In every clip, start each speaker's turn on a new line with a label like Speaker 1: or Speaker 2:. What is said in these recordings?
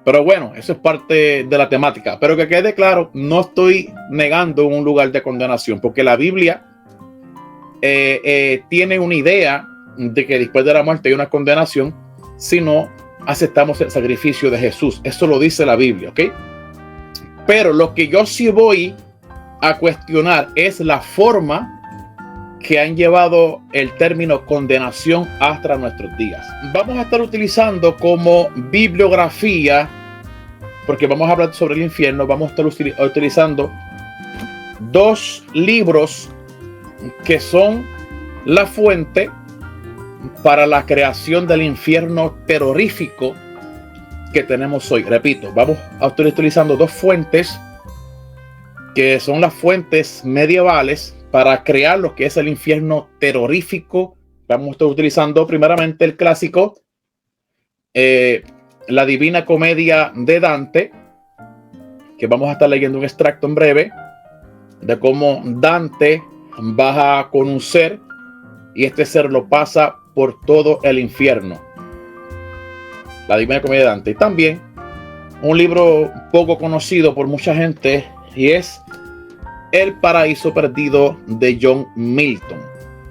Speaker 1: Pero bueno, eso es parte de la temática. Pero que quede claro, no estoy negando un lugar de condenación, porque la Biblia tiene una idea de que después de la muerte hay una condenación si no aceptamos el sacrificio de Jesús. Eso lo dice la Biblia, ¿ok? Pero lo que yo sí voy a cuestionar es la forma que han llevado el término condenación hasta nuestros días. Vamos a estar utilizando como bibliografía, porque vamos a hablar sobre el infierno, vamos a estar utilizando dos libros que son la fuente para la creación del infierno terrorífico que tenemos hoy. Repito, vamos a estar utilizando dos fuentes que son las fuentes medievales para crear lo que es el infierno terrorífico. Vamos a estar utilizando primeramente el clásico, la Divina Comedia de Dante, que vamos a estar leyendo un extracto en breve de cómo Dante baja con un ser y este ser lo pasa por todo el infierno. La Divina Comedia de Dante. Y también un libro poco conocido por mucha gente y es El Paraíso Perdido de John Milton.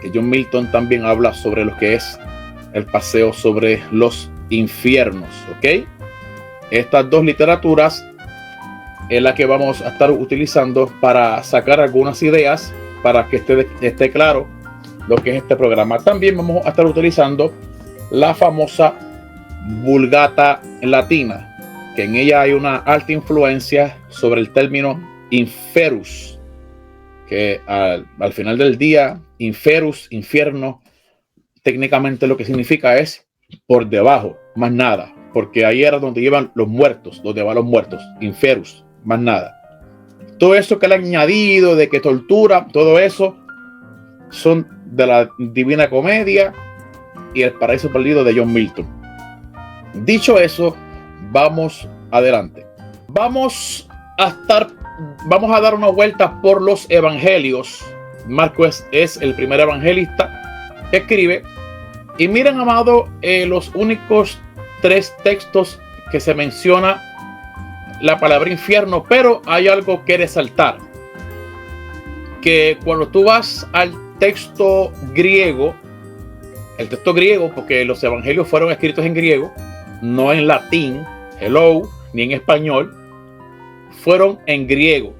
Speaker 1: Que John Milton también habla sobre lo que es el paseo sobre los infiernos. ¿Ok? Estas dos literaturas es la que vamos a estar utilizando para sacar algunas ideas para que esté claro lo que es este programa. También vamos a estar utilizando la famosa Vulgata Latina, que en ella hay una alta influencia sobre el término inferus, que al final del día, inferus, infierno, técnicamente lo que significa es por debajo, más nada, porque ahí era donde iban los muertos, donde van los muertos, inferus, más nada. Todo eso que le han añadido de que tortura, todo eso son de la Divina Comedia y El Paraíso Perdido de John Milton. Dicho eso, vamos adelante. Vamos a dar una vuelta por los evangelios. Marcos es el primer evangelista que escribe. Y miren, amado, los únicos 3 textos que se menciona la palabra infierno, pero hay algo que resaltar, que cuando tú vas al texto griego, porque los evangelios fueron escritos en griego, no en latín, hello, ni en español, fueron en griego.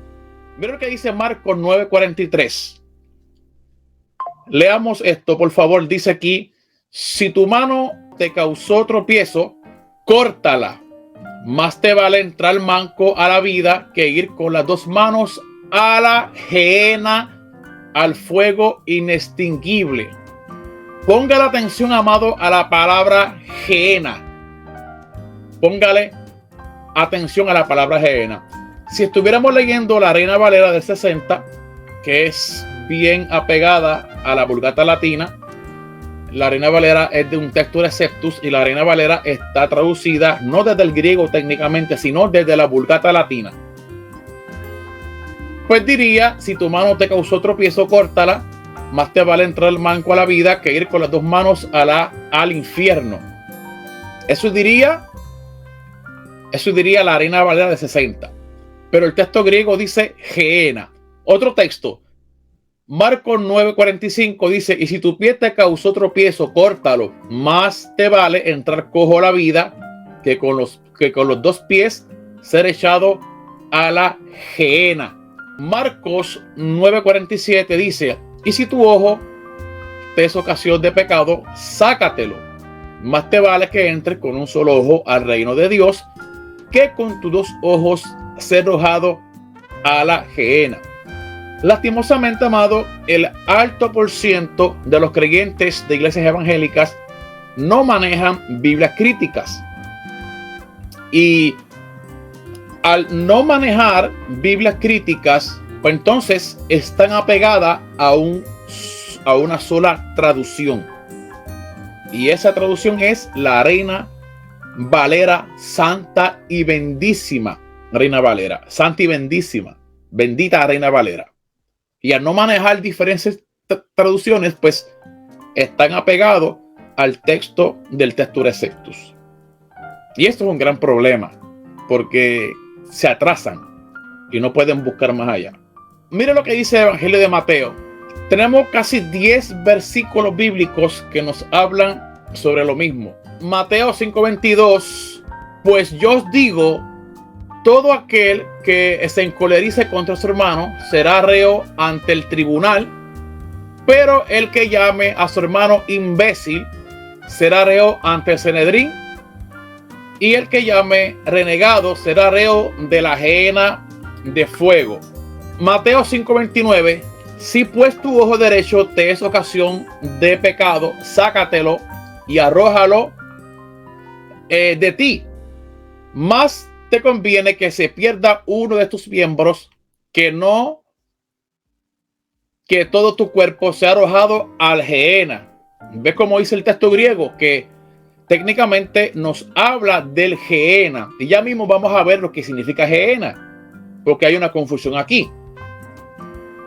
Speaker 1: Mira lo que dice Marcos 9:43. Leamos esto, por favor. Dice aquí: si tu mano te causó tropiezo, córtala. Más te vale entrar manco a la vida que ir con las 2 manos a la gehenna, al fuego inextinguible. Póngale atención, amado, a la palabra gehenna. Póngale atención a la palabra gehenna. Si estuviéramos leyendo la Reina Valera del 60, que es bien apegada a la Vulgata Latina, la Reina Valera es de un textus receptus y la Reina Valera está traducida no desde el griego técnicamente, sino desde la Vulgata Latina. Pues diría: si tu mano te causó tropiezo, córtala. Más te vale entrar manco a la vida que ir con las 2 manos al infierno. Eso diría la Reina Valera de 60. Pero el texto griego dice gehenna. Otro texto, Marcos 9:45, dice: y si tu pie te causó tropiezo, córtalo. Más te vale entrar cojo a la vida que con los 2 pies ser echado a la gehenna. Marcos 9:47 dice: y si tu ojo te es ocasión de pecado, sácatelo. Más te vale que entres con un solo ojo al reino de Dios que con tus 2 ojos ser arrojado a la gehenna. Lastimosamente, amado, el alto por ciento de los creyentes de iglesias evangélicas no manejan Biblias críticas. Y al no manejar Biblias críticas, pues entonces están apegadas a una sola traducción. Y esa traducción es la Reina Valera Santa y Bendísima. Reina Valera, Santa y Bendísima. Bendita Reina Valera. Y al no manejar diferentes traducciones, pues están apegados al texto del Textus Receptus. Y esto es un gran problema. porque se atrasan y no pueden buscar más allá. Mire lo que dice el Evangelio de Mateo. Tenemos casi 10 versículos bíblicos que nos hablan sobre lo mismo. Mateo 5:22. Pues yo os digo, todo aquel que se encolerice contra su hermano será reo ante el tribunal, pero el que llame a su hermano imbécil será reo ante el Sanedrín, y el que llame renegado será reo de la gehenna de fuego. Mateo 5:29. Si pues tu ojo derecho te es ocasión de pecado, sácatelo y arrójalo de ti. Más te conviene que se pierda uno de tus miembros que no que todo tu cuerpo sea arrojado al gehenna. ¿Ves cómo dice el texto griego? Que técnicamente nos habla del gehenna. Y ya mismo vamos a ver lo que significa gehenna, porque hay una confusión aquí.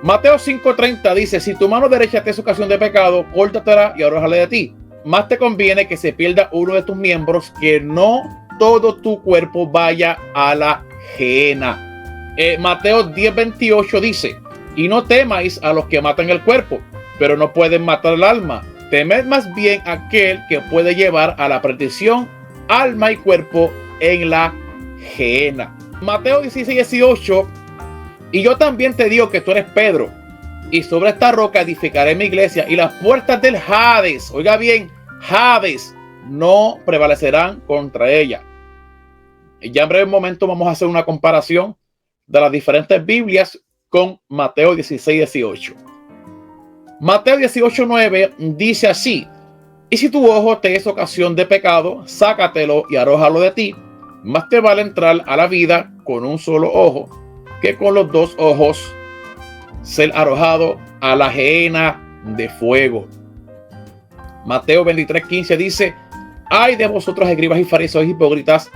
Speaker 1: Mateo 5:30 dice: si tu mano derecha te es ocasión de pecado, córtatela y arrójala de ti. Más te conviene que se pierda uno de tus miembros que no todo tu cuerpo vaya a la gehenna. Mateo 10:28 dice: y no temáis a los que matan el cuerpo, pero no pueden matar el alma. Temed más bien a aquel que puede llevar a la perdición alma y cuerpo en la gehenna. Mateo 16:18. Y yo también te digo que tú eres Pedro, y sobre esta roca edificaré mi iglesia, y las puertas del Hades, oiga bien, Hades, no prevalecerán contra ella. Y ya en breve momento vamos a hacer una comparación de las diferentes Biblias con Mateo 16:18. Mateo 18:9 dice así: y si tu ojo te es ocasión de pecado, sácatelo y arrójalo de ti. Más te vale entrar a la vida con un solo ojo que con los dos ojos ser arrojado a la gehenna de fuego. Mateo 23:15 dice: ay de vosotros, escribas y fariseos hipócritas,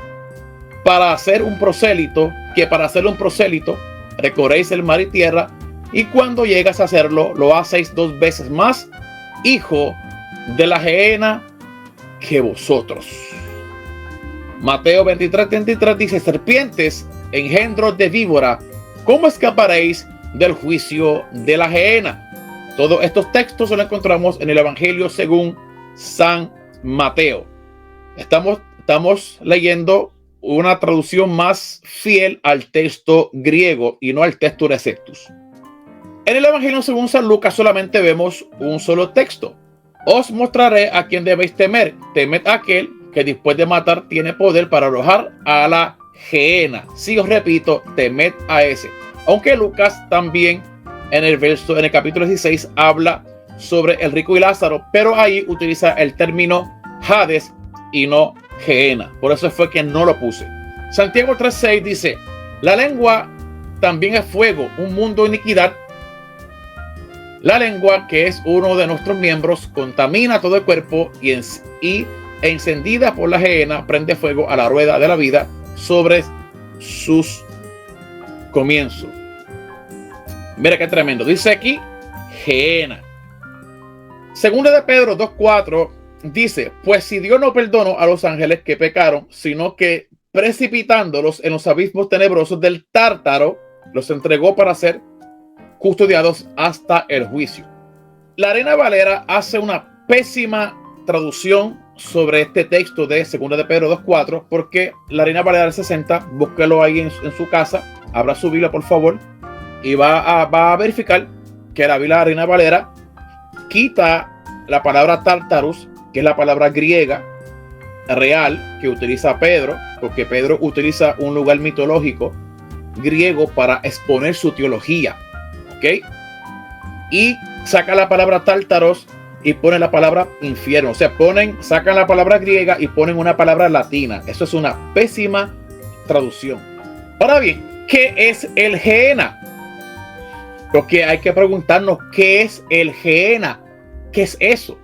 Speaker 1: para hacer un prosélito, que para hacer un prosélito recorréis el mar y tierra, y cuando llegas a hacerlo, lo hacéis 2 veces más hijo de la gehenna que vosotros. Mateo 23:33 dice: serpientes, engendros de víbora, ¿cómo escaparéis del juicio de la gehenna? Todos estos textos los encontramos en el Evangelio según San Mateo. Estamos leyendo una traducción más fiel al texto griego y no al texto Receptus. En el Evangelio según San Lucas solamente vemos un solo texto: os mostraré a quién debéis temer. Temed a aquel que después de matar tiene poder para arrojar a la gehenna. Sí, os repito, temed a ese. Aunque Lucas también en el capítulo 16 habla sobre el rico y Lázaro, pero ahí utiliza el término Hades y no gehenna. Por eso fue que no lo puse. Santiago 3:6 dice: la lengua también es fuego, un mundo de iniquidad. La lengua, que es uno de nuestros miembros, contamina todo el cuerpo y encendida por la gehenna prende fuego a la rueda de la vida sobre sus comienzos. Mira qué tremendo. Dice aquí gehenna. Segunda de Pedro 2:4 dice: pues si Dios no perdonó a los ángeles que pecaron, sino que precipitándolos en los abismos tenebrosos del Tártaro, los entregó para ser custodiados hasta el juicio. La Reina Valera hace una pésima traducción sobre este texto de Segunda de Pedro 2:4, porque la Reina Valera del 60, búsquelo ahí en su casa, abra su Biblia por favor, y va a verificar que la Biblia de la Reina Valera quita la palabra Tartarus, que es la palabra griega real que utiliza Pedro, porque Pedro utiliza un lugar mitológico griego para exponer su teología, ¿ok? Y saca la palabra Tártaros y pone la palabra infierno. O sea, sacan la palabra griega y ponen una palabra latina. Eso es una pésima traducción. Ahora bien, ¿qué es el gehenna? Porque hay que preguntarnos, ¿qué es el gehenna? ¿Qué es eso?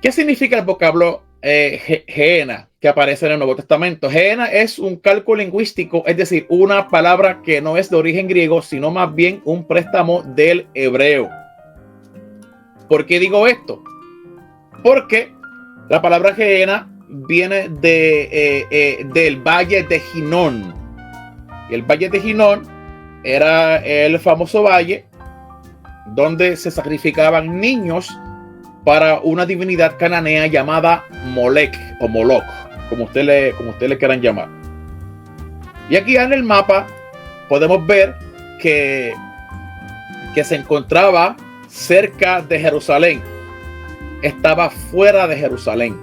Speaker 1: ¿Qué significa el vocablo gehenna que aparece en el Nuevo Testamento? Gehenna es un cálculo lingüístico, es decir, una palabra que no es de origen griego, sino más bien un préstamo del hebreo. ¿Por qué digo esto? Porque la palabra gehenna viene del Valle de Ginón. Y el Valle de Ginón era el famoso valle donde se sacrificaban niños para una divinidad cananea llamada Molech o Moloch, como usted le quieran llamar. Y aquí en el mapa podemos ver que se encontraba cerca de Jerusalén. Estaba fuera de Jerusalén.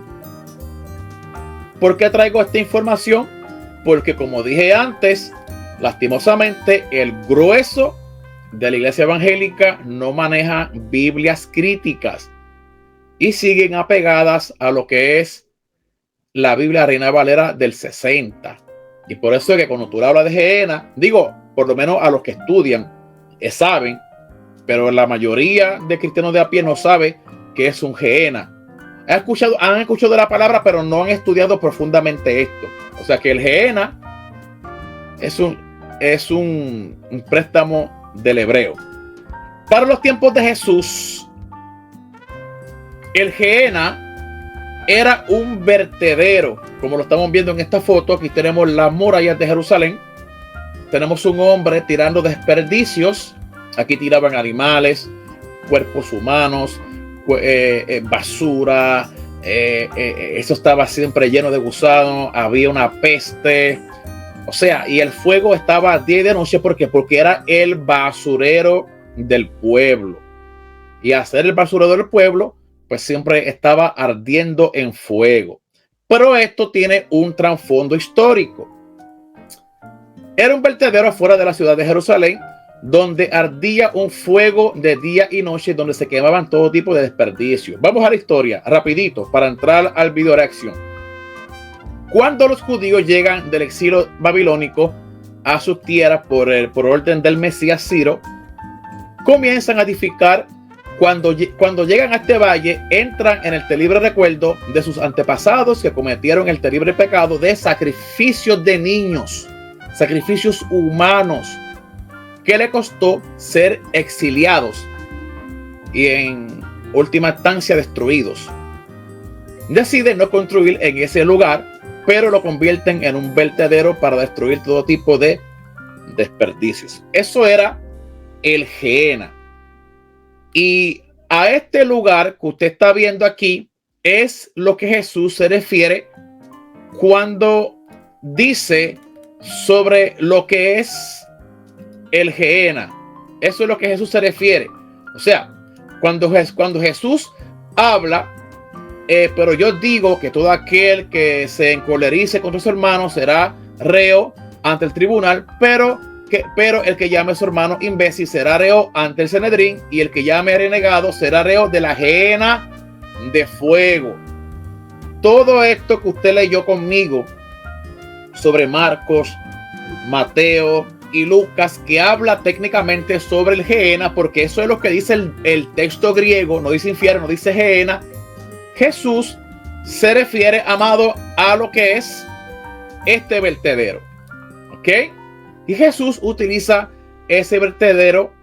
Speaker 1: ¿Por qué traigo esta información? Porque, como dije antes, lastimosamente el grueso de la iglesia evangélica no maneja Biblias críticas y siguen apegadas a lo que es la Biblia Reina Valera del 60. Y por eso es que cuando tú hablas de Gehenna, digo, por lo menos a los que estudian, saben, pero la mayoría de cristianos de a pie no sabe qué es un Gehenna. Han escuchado de la palabra, pero no han estudiado profundamente esto. O sea que el Gehenna es un préstamo del hebreo. Para los tiempos de Jesús, el Gehenna era un vertedero, como lo estamos viendo en esta foto. Aquí tenemos las murallas de Jerusalén. Tenemos un hombre tirando desperdicios. Aquí tiraban animales, cuerpos humanos, basura. Eso estaba siempre lleno de gusanos. Había una peste. O sea, y el fuego estaba día y de noche. Porque era el basurero del pueblo. Y hacer el basurero del pueblo, pues siempre estaba ardiendo en fuego. Pero esto tiene un trasfondo histórico. Era un vertedero afuera de la ciudad de Jerusalén, donde ardía un fuego de día y noche, donde se quemaban todo tipo de desperdicios. Vamos a la historia, rapidito, para entrar al video reacción. Cuando los judíos llegan del exilio babilónico a sus tierras por orden del Mesías Ciro, comienzan a edificar. Cuando llegan a este valle, entran en el terrible recuerdo de sus antepasados que cometieron el terrible pecado de sacrificios de niños, sacrificios humanos, que le costó ser exiliados y en última instancia destruidos. Deciden no construir en ese lugar, pero lo convierten en un vertedero para destruir todo tipo de desperdicios. Eso era el Gehenna. Y a este lugar que usted está viendo aquí es lo que Jesús se refiere cuando dice sobre lo que es el Gehenna. Eso es lo que Jesús se refiere. O sea, cuando Jesús habla, pero yo digo que todo aquel que se encolerice contra su hermano será reo ante el tribunal, pero el que llame a su hermano imbécil será reo ante el Sanedrín, y el que llame a renegado será reo de la Gehenna de fuego. Todo esto que usted leyó conmigo sobre Marcos, Mateo y Lucas, que habla técnicamente sobre el Gehenna, porque eso es lo que dice el texto griego, no dice infierno, dice Gehenna. Jesús se refiere, amado, a lo que es este vertedero. ¿Ok? Y Jesús utiliza ese vertedero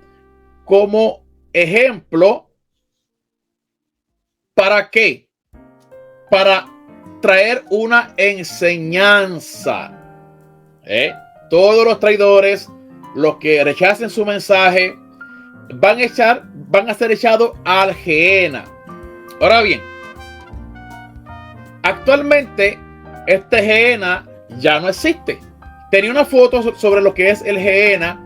Speaker 1: como ejemplo. ¿Para qué? Para traer una enseñanza. Todos los traidores, los que rechacen su mensaje, van a ser echados al Gehenna. Ahora bien, actualmente este Gehenna ya no existe. Tenía una foto sobre lo que es el Gehenna.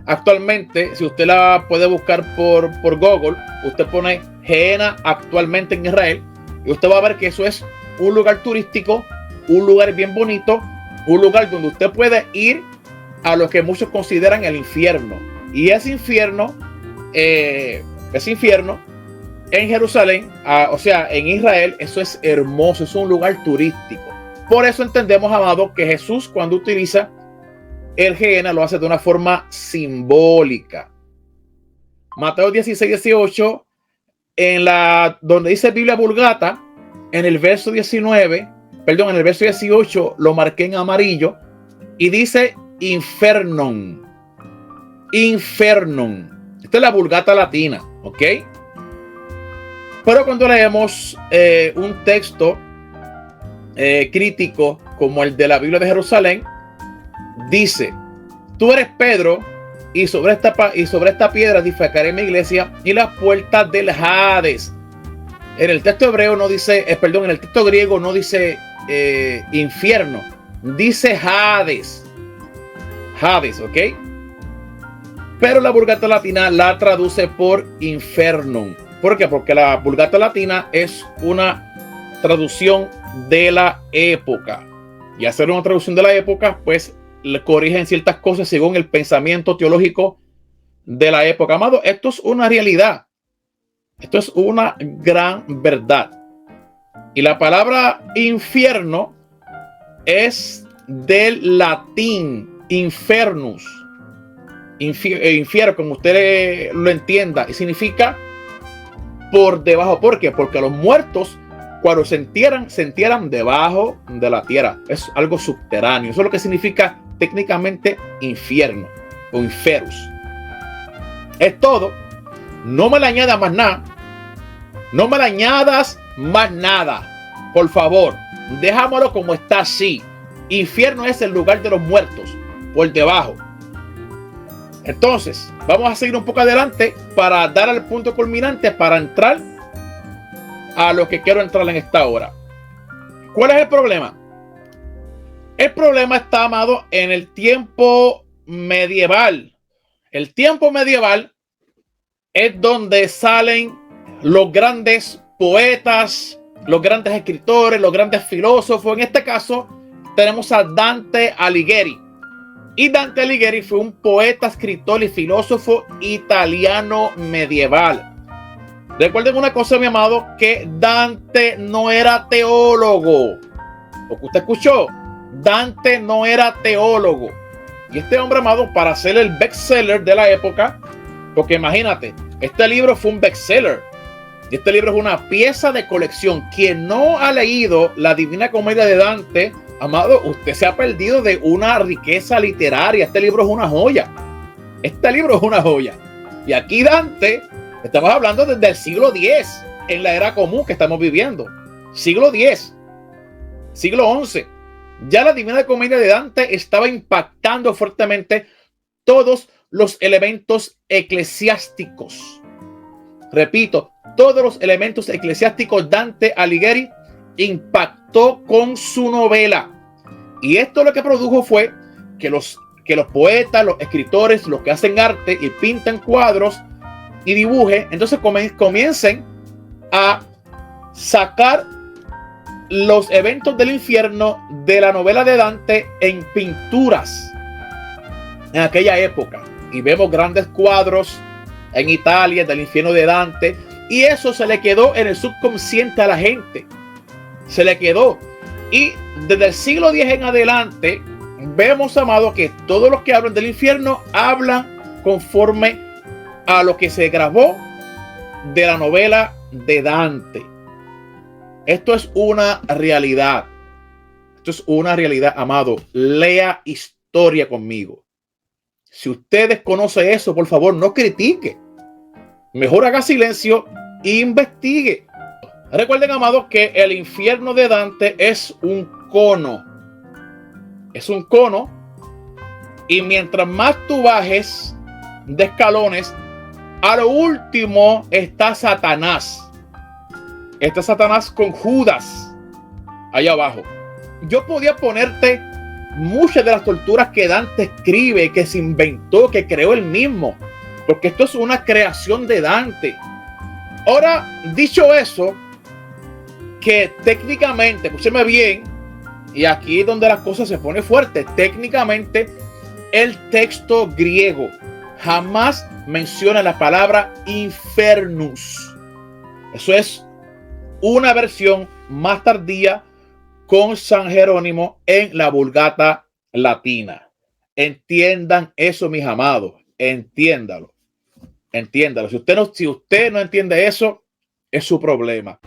Speaker 1: Actualmente, si usted la puede buscar por Google, usted pone Gehenna actualmente en Israel, y usted va a ver que eso es un lugar turístico, un lugar bien bonito, un lugar donde usted puede ir a lo que muchos consideran el infierno. Y ese infierno en Jerusalén, o sea, en Israel, eso es hermoso, es un lugar turístico. Por eso entendemos, amado, que Jesús, cuando utiliza el Gehenna, lo hace de una forma simbólica. Mateo 16:18, donde dice Biblia Vulgata, en el verso 18, lo marqué en amarillo y dice infernum. Infernum. Esta es la Vulgata latina, ¿ok? Pero cuando leemos un texto crítico como el de la Biblia de Jerusalén, dice: tú eres Pedro, y sobre esta piedra edificaré mi iglesia, y las puertas del Hades. En el texto hebreo no dice, perdón, en el texto griego no dice infierno, dice Hades. Hades, ¿ok? Pero la Vulgata Latina la traduce por infernum. ¿Por qué? Porque la Vulgata Latina es una traducción de la época. Y hacer una traducción de la época, pues le corrigen ciertas cosas según el pensamiento teológico de la época. Amado, esto es una realidad. Esto es una gran verdad. Y la palabra infierno es del latín infernus. Infierno, como usted lo entienda, y significa por debajo. ¿Por qué? Porque los muertos, cuando se entierran debajo de la tierra. Es algo subterráneo. Eso es lo que significa técnicamente infierno o inferus. Es todo. No me le añadas más nada. No me le añadas más nada. Por favor, dejámoslo como está así. Infierno es el lugar de los muertos, por debajo. Entonces, vamos a seguir un poco adelante para dar al punto culminante, para entrar a lo que quiero entrar en esta hora. ¿Cuál es el problema? El problema está, amado, en el tiempo medieval. El tiempo medieval es donde salen los grandes poetas, los grandes escritores, los grandes filósofos. En este caso tenemos a Dante Alighieri. Y Dante Alighieri fue un poeta, escritor y filósofo italiano medieval. Recuerden una cosa, mi amado, que Dante no era teólogo. Lo que usted escuchó, Dante no era teólogo. Y este hombre, amado, para ser el bestseller de la época, porque imagínate, este libro fue un bestseller. Y este libro es una pieza de colección. Quien no ha leído la Divina Comedia de Dante, amado, usted se ha perdido de una riqueza literaria. Este libro es una joya. Este libro es una joya. Y aquí Dante, estamos hablando desde el siglo X, en la era común que estamos viviendo. Siglo X, siglo XI. Ya la Divina Comedia de Dante estaba impactando fuertemente todos los elementos eclesiásticos. Repito, todos los elementos eclesiásticos. Dante Alighieri impactó con su novela. Y esto lo que produjo fue que los poetas, los escritores, los que hacen arte y pintan cuadros y dibujen, entonces comiencen a sacar los eventos del infierno de la novela de Dante en pinturas en aquella época. Y vemos grandes cuadros en Italia del infierno de Dante. Y eso se le quedó en el subconsciente a la gente. Se le quedó. Y desde el siglo X en adelante, vemos, amado, que todos los que hablan del infierno hablan conforme a lo que se grabó de la novela de Dante. Esto es una realidad. Esto es una realidad, amado. Lea historia conmigo. Si usted desconoce eso, por favor, no critique. Mejor haga silencio e investigue. Recuerden, amados, que el infierno de Dante es un cono. Es un cono. Y mientras más tú bajes de escalones, a lo último está Satanás. Está Satanás con Judas allá abajo. Yo podía ponerte muchas de las torturas que Dante escribe, que se inventó, que creó él mismo, porque esto es una creación de Dante. Ahora, dicho eso, que técnicamente, escúcheme bien, y aquí es donde las cosas se pone fuerte, técnicamente el texto griego jamás menciona la palabra infernus. Eso es una versión más tardía con San Jerónimo en la Vulgata Latina. Entiendan eso, mis amados. Entiéndalo. Si usted no entiende eso, es su problema.